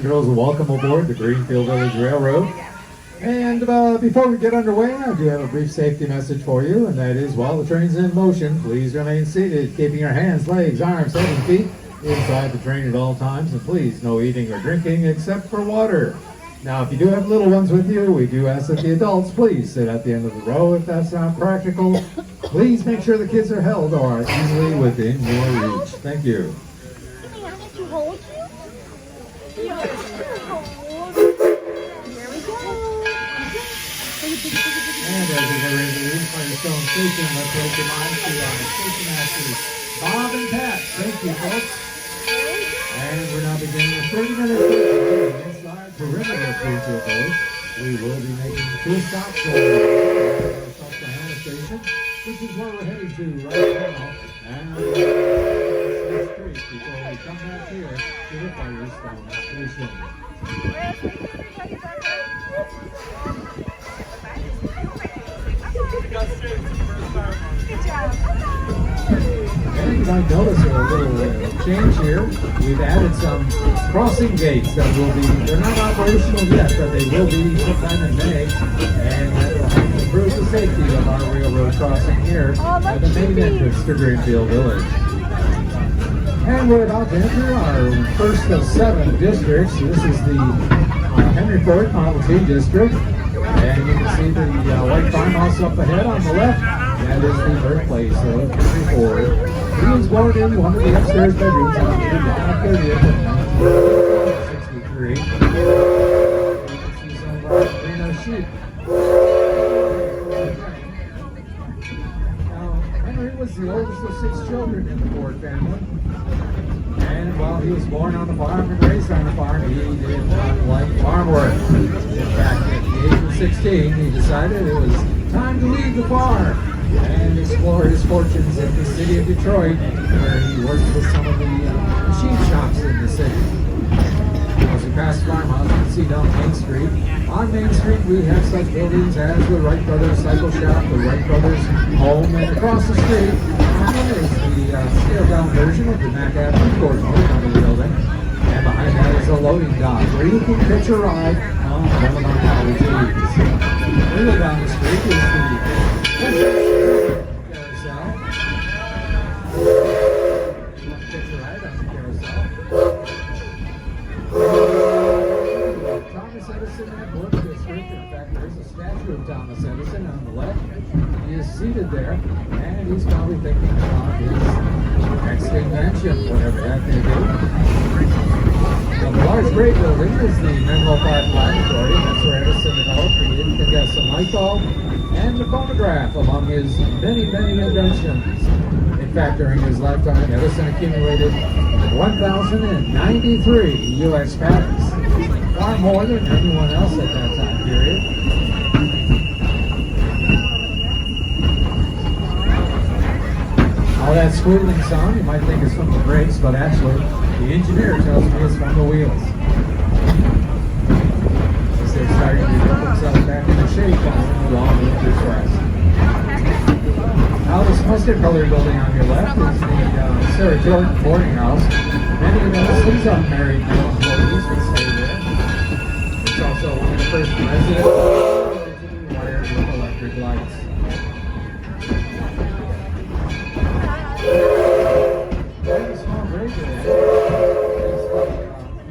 and girls, welcome aboard the Greenfield Village Railroad. And before we get underway, I do have a brief safety message for you, and that is while the train's in motion, please remain seated, keeping your hands, legs, arms, head, and feet inside the train at all times, and please no eating or drinking except for water. Now, if you do have little ones with you, we do ask that the adults please sit at the end of the row if that's not practical. Please make sure the kids are held or are easily within your reach. Thank you. And as we get ready to leave Firestone Station, let's take your minds to our station masters, Bob and Pat. Thank you, folks. And we're now beginning a 30-minute tour inside perimeter Greenfield Village. We will be making 2 stops over the Susquehanna Station, which is where we're headed to right now. And we'll street before we come back here to the Firestone Station. And you might notice a little change here. We've added some crossing gates that will be, they're not operational yet, but they will be sometime in May. And that will improve the safety of our railroad crossing here at the main entrance to Greenfield Village. And we're about to enter our first of 7 districts. This is the Henry Ford Model T district. And you can see the white farmhouse up ahead on the left. That is the birthplace of Henry Ford. He was born in one of the upstairs bedrooms on July 30th of 1963. You can see some merino sheep. Now, Henry was the oldest of 6 children in the Ford family. And while he was born on the farm and raised on the farm, he did not like farm work. In fact, at the age of 16, he decided it was time to leave the farm and explore his fortunes in the city of Detroit, where he worked with some of the machine shops in the city. As we pass the farmhouse, you can see down Main Street. On Main Street, we have such buildings as the Wright Brothers Cycle Shop, the Wright Brothers Home, and across the street is the scaled-down version of the Mac Avenue Ford Motor Company building. And behind that is a loading dock where you can pitch a ride on one of our Model Ts. Further down the street is the carousel. You want to pitch a ride on the carousel. Thomas Edison Airport District. In fact, there's a statue of Thomas Edison on the left. He is seated there, and he's probably thinking about his next invention, whatever that may be. Now, the large gray building is the Menlo Park Laboratory. That's where Edison developed the incandescent light bulb and the phonograph, among his many, many inventions. In fact, during his lifetime, Edison accumulated 1,093 U.S. patents, far more than anyone else at that time period. All that squealing sound you might think is from the brakes, but actually the engineer tells me it's from the wheels. As they're starting to get themselves back into shape on the long winter's rest. Now this mustard-colored building on your left is the Sarah Jordan boarding house. Many of Edison's unmarried male employees would stay there. It's also one of the first residents wired with electric lights.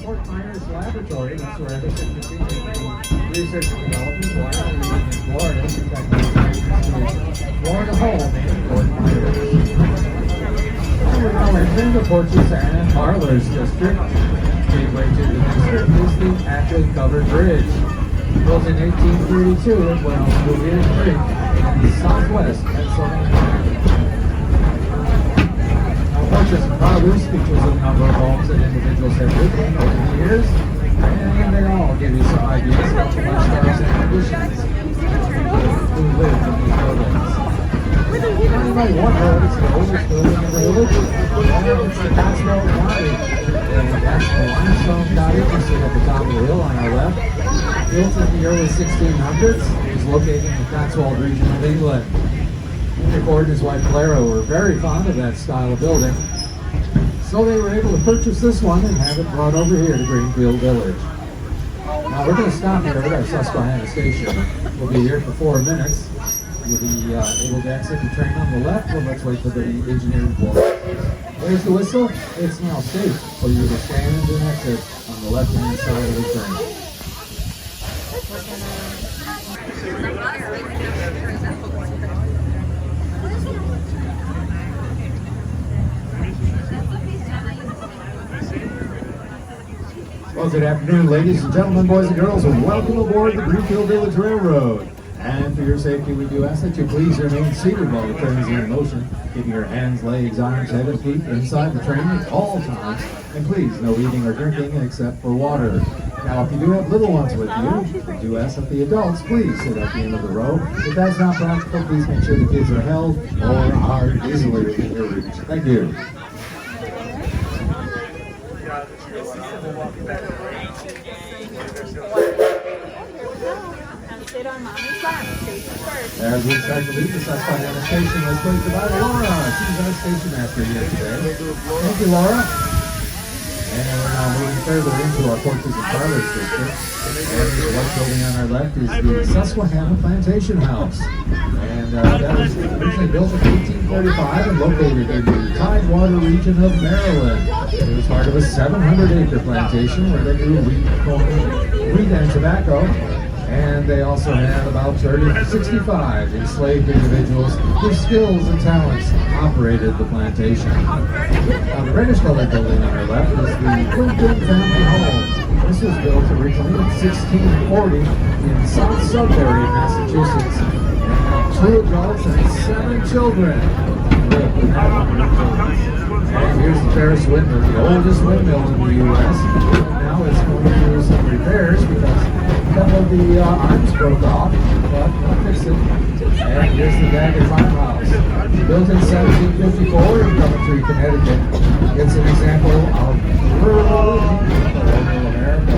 Fort Myers Laboratory, that's where Edison continued research and development while living in Florida. In fact, Florida home in Fort Myers. And we're now entering the porches and parlors district. Gateway to the district is the Ackley Covered Bridge. Built in 1832 at Wells Louisiana Creek in southwest Pennsylvania. Purchase and Produce features a number of homes that individuals have lived in over the years, and they all give you some ideas about the lifestyles and conditions who live in these buildings. You might wonder what is the oldest building in the village? Well, it's the Cotswold Cottage, and that's the limestone cottage you see at the top of the hill on our left. Built in the early 1600s, it is located in the Cotswold region of England. Henry Ford and his wife Clara were very fond of that style of building. So they were able to purchase this one and have it brought over here to Greenfield Village. Now we're going to stop here at our Susquehanna station. We'll be here for 4 minutes. You'll be able to exit the train on the left, but let's wait for the engineer to blow. There's the whistle. It's now safe for you to stand and exit on the left-hand side of the train. Well, good afternoon, ladies and gentlemen, boys and girls, and welcome aboard the Greenfield Village Railroad. And for your safety, we do ask that you please remain seated while the train is in motion, keeping your hands, legs, arms, head, and feet inside the train at all times. And please, no eating or drinking except for water. Now, if you do have little ones with you, we do ask that the adults please sit at the end of the row. If that's not practical, please make sure the kids are held or are easily within your reach. Thank you. As we start to leave the Susquehanna station, let's wait goodbye to Laura. She's our station master here today. Thank you, Laura. And we're now moving further into our porches and parlors district. And the white building on our left is the Susquehanna Plantation House. And that was originally built in 1845 and located in the Tidewater region of Maryland. It was part of a 700-acre plantation where they grew wheat, corn, wheat and tobacco. And they also had about 65 enslaved individuals whose skills and talents operated the plantation. Now, the reddish-colored building on our left is the Greenfield family home. This was built originally in 1640 in South Sudbury, Massachusetts. And 2 adults and 7 children lived in that building. And here's the Ferris windmill, the oldest windmill in the U.S. Now it's going through some repairs because a couple of the arms broke off, but we'll fix it. And here's the Dagger Farmhouse. Built in 1754 in Coventry, Connecticut. It's an example of rural colonial America.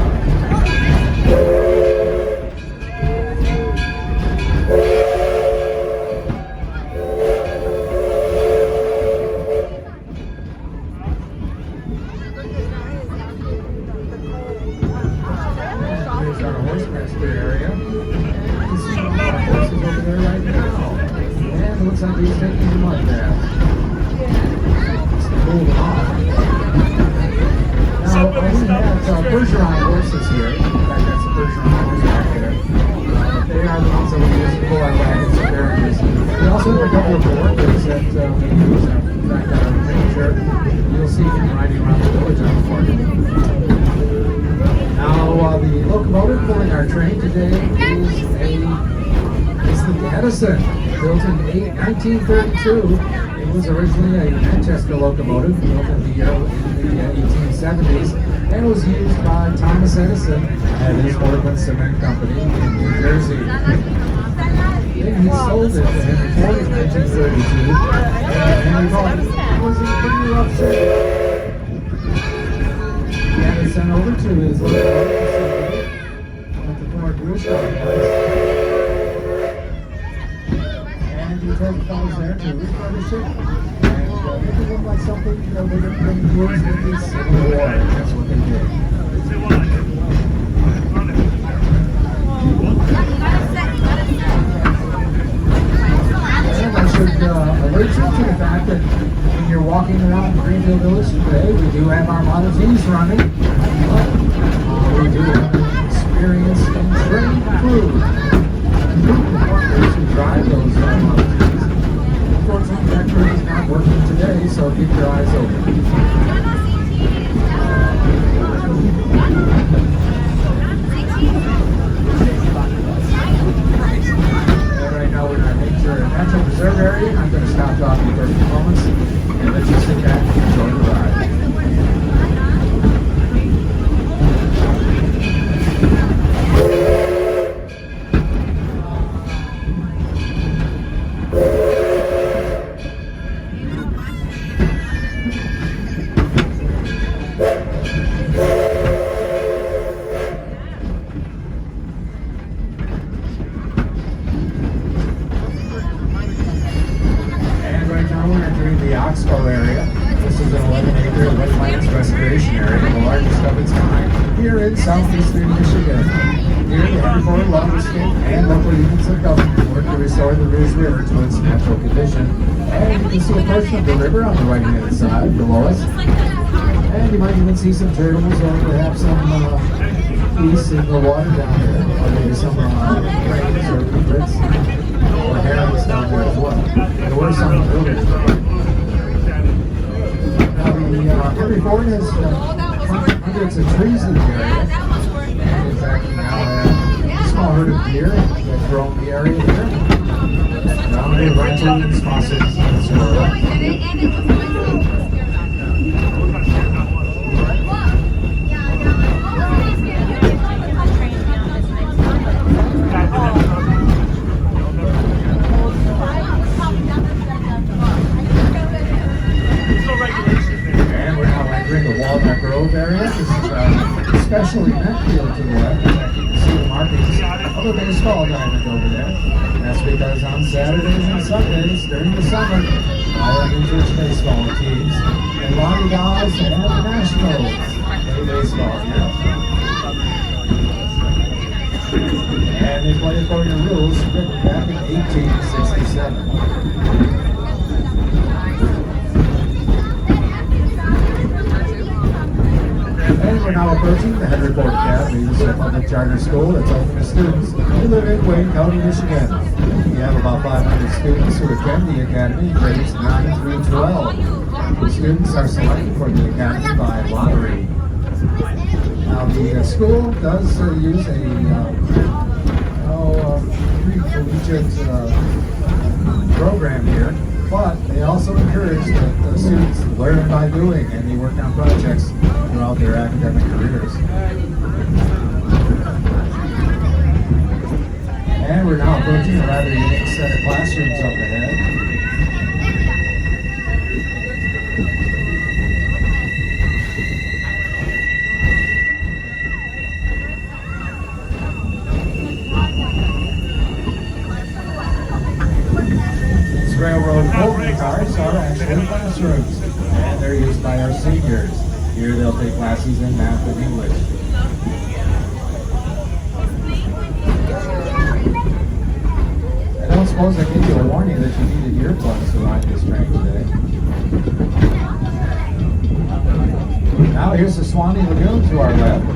He's taking the mud bath. Just to cool them off. Now, we have Bergeron horses here. In fact, that's a Bergeron horse back there. They are the ones that we use to pull our wagons and carriages. We also have a couple of workers that we use. In fact, our manager, you'll see him riding around the village on the farm. Now, the locomotive pulling our train today is the Edison. Built in 1932. It was originally a Manchester locomotive built in the 1870s and was used by Thomas Edison at his Portland Cement Company in New Jersey. Then he sold it to Henry Ford in 1932, and Henry Ford was in pretty rough shape. He had it sent over to his locomotive facility at the Ford Greenfield place. You told the fellas there to refurbish it and make it look like something, you know, they're going to bring towards with this Civil War. That's what they did. And I should alert you to the fact that when you're walking around Greenfield Village today, we do have our Model Ts running. We do have an experienced and trained crew. Workers who drive those Model Ts. Unfortunately, that crew is not working today, so keep your eyes open. And right now we're in our nature and natural preserve area. I'm going to stop talking for a few moments and let you sit back and enjoy the ride. Eastern Michigan. Here, the Henry Ford Law State and local units of government work to restore the Rouge River to its natural condition. And you can see a portion of the river on the right-hand side below us. And you might even see some turtles or perhaps some geese in the water down there. Or maybe some cranes or egrets or herons down there as well. There were some earlier. Now the Henry Ford has hundreds of trees in the area. And in fact, we now have a small herd of deer that roam the area here. Down there, raccoons, possums, and so on. Walnut Grove area. This is especially Greenfield to the left. In fact, you can see the markings of a baseball diamond over there. That's because on Saturdays and Sundays during the summer, all of the church baseball teams, the Lonnie Dolls and the Nationals play baseball here. And they play according to rules written back in 1867. And we're now approaching the Henry Ford Academy. This is a public charter school that's open to students who live in Wayne County, Michigan. We have about 500 students who attend the academy in grades 9 through 12. The students are selected for the academy by lottery. Now the school does use a pre-collegiate program here, but they also encourage that the students learn by doing, and they work on projects throughout their academic careers. And we're now approaching a rather unique set of classrooms up ahead. These railroad folding cars are actually classrooms, and they're used by our seniors. Here they'll take classes in math and English. I don't suppose I gave you a warning that you needed earplugs to ride this train today. Now here's the Swanee Lagoon to our left.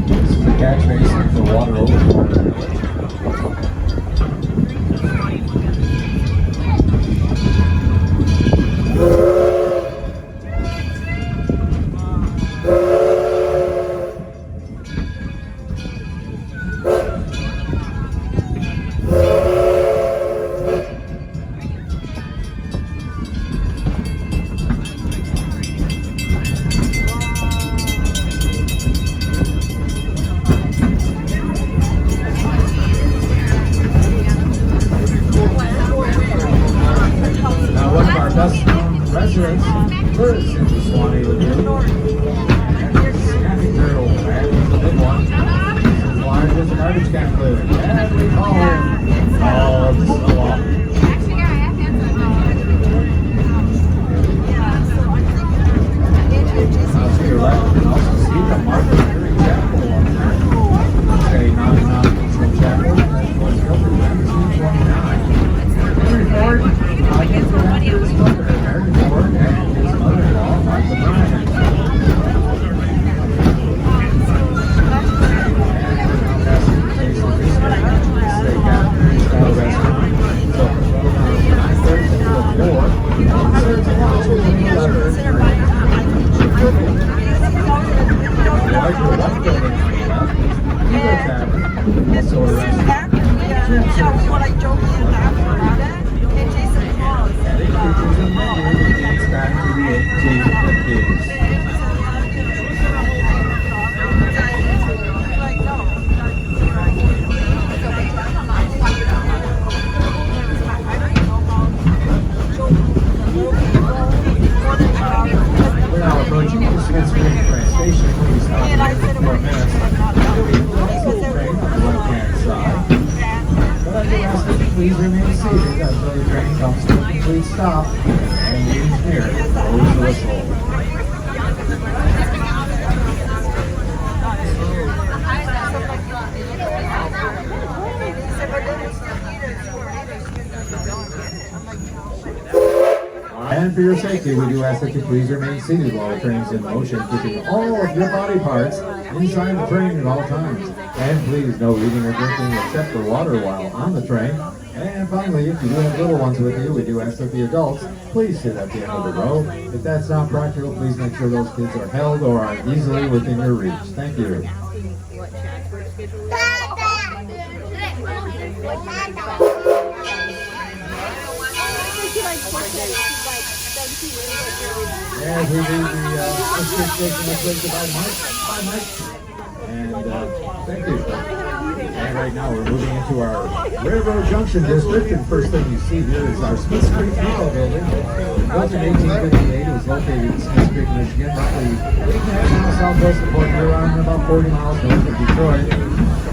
This is the catch basin for water overflow. Residents lives in the Swanee Lagoon. And there's a snapping turtle, and he's the big one. He's as large as a garbage can lid. And we call him Sloth. Now to your left, you can also see the Martha Mary Chapel on there. It's a non-denominational chapel that was built in 1929. Henry Ford, his mother, Mary Ford, and his mother-in-law, Martha Bryan. Please remain seated until the train comes to a complete stop and the engineer blows the whistle. And for your safety, we do ask that you please remain seated while the train is in motion, keeping all of your body parts inside the train at all times. And please, no eating or drinking except for water while on the train. And finally, if you do have little ones with you, we do ask that the adults please sit at the end of the row. If that's not practical, please make sure those kids are held or are easily within your reach. Thank you. As we do the district station upgrade by Mike. And thank you. And right now we're moving into our Railroad Junction district, and first thing you see here is our Smith Street Depot building. Built in 1858, it was located in Smith Street, Michigan, roughly 8.5 miles southwest of Port Huron and about 40 miles north of Detroit.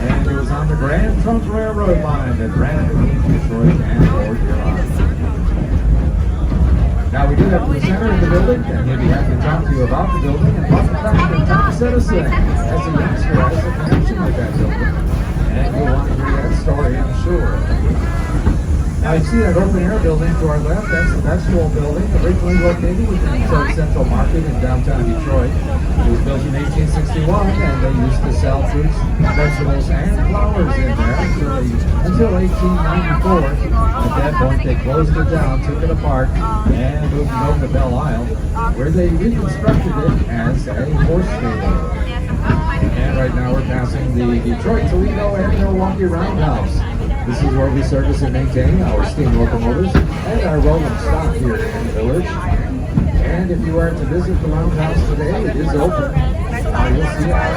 And it was on the Grand Trunk Railroad line that ran between Detroit and Port Huron. Now we do have the center of the building, and we'll be happy to talk to you about the building and what the fact that Thomas Edison, as a youngster, has a connection with that building. And you'll want to hear that story, I'm sure. Now you see that open air building to our left, that's the vegetable building, originally located within Detroit Central Market in downtown Detroit. It was built in 1861, and they used to sell fruits, vegetables, and flowers in there until 1894. At that point, they closed it down, took it apart, and moved it over to Belle Isle, where they reconstructed it as a horse stable. And right now we're passing the Detroit, Toledo, and Milwaukee Roundhouse. This is where we service and maintain our steam locomotives and our rolling stock here in the village. And if you are to visit the Roundhouse today, it is open. You'll see our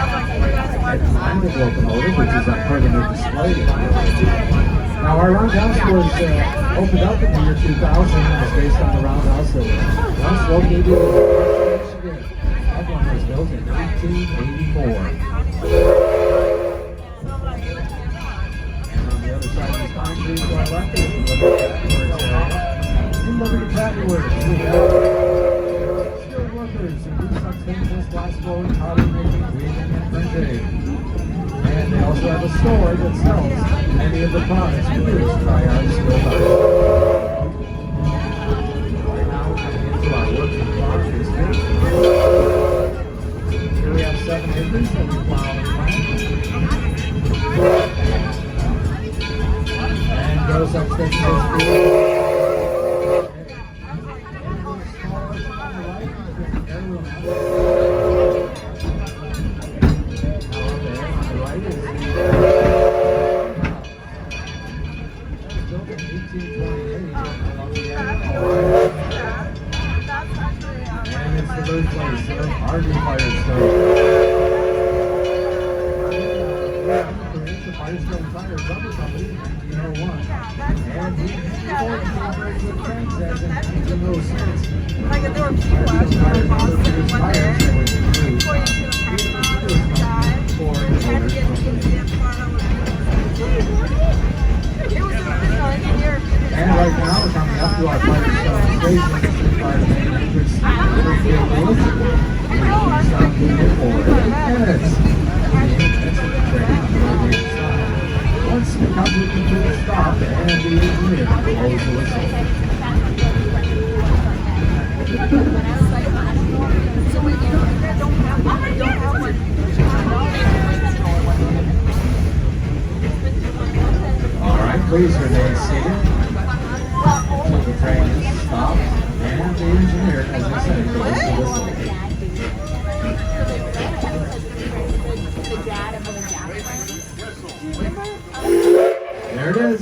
Atlantic locomotive, which is on permanent display today. Now our Roundhouse was opened up in the year 2000 and was based on the Roundhouse that was once located in Michigan. That one was built in 1884. To our left, you look at Patty Works. We have skilled workers who do such things as glass blowing, powder making, weaving, and printing. And they also have a store that sells many of the products produced by our skilled artists. Right now we're coming into our working farm district. Here we have 7 acres that we plow and plant. Goes up to and it's the birthplace of Arden Firestone. Firestone Fire Rubber Company in 1901. And he was very good friends as in those states. Like there were people out in Boston one day before you should have had them died. Had to get to the damn part of it. It was an original engineer. And right now we're coming up to our Firestone station, part of the entrance Greenfield Village. We're stopping here for 8 minutes. Once we come to a complete stop, and the engineer blows the whistle. All right, please remain seated until the train is stopped, and the engineer, as I said, blows the whistle. There it is.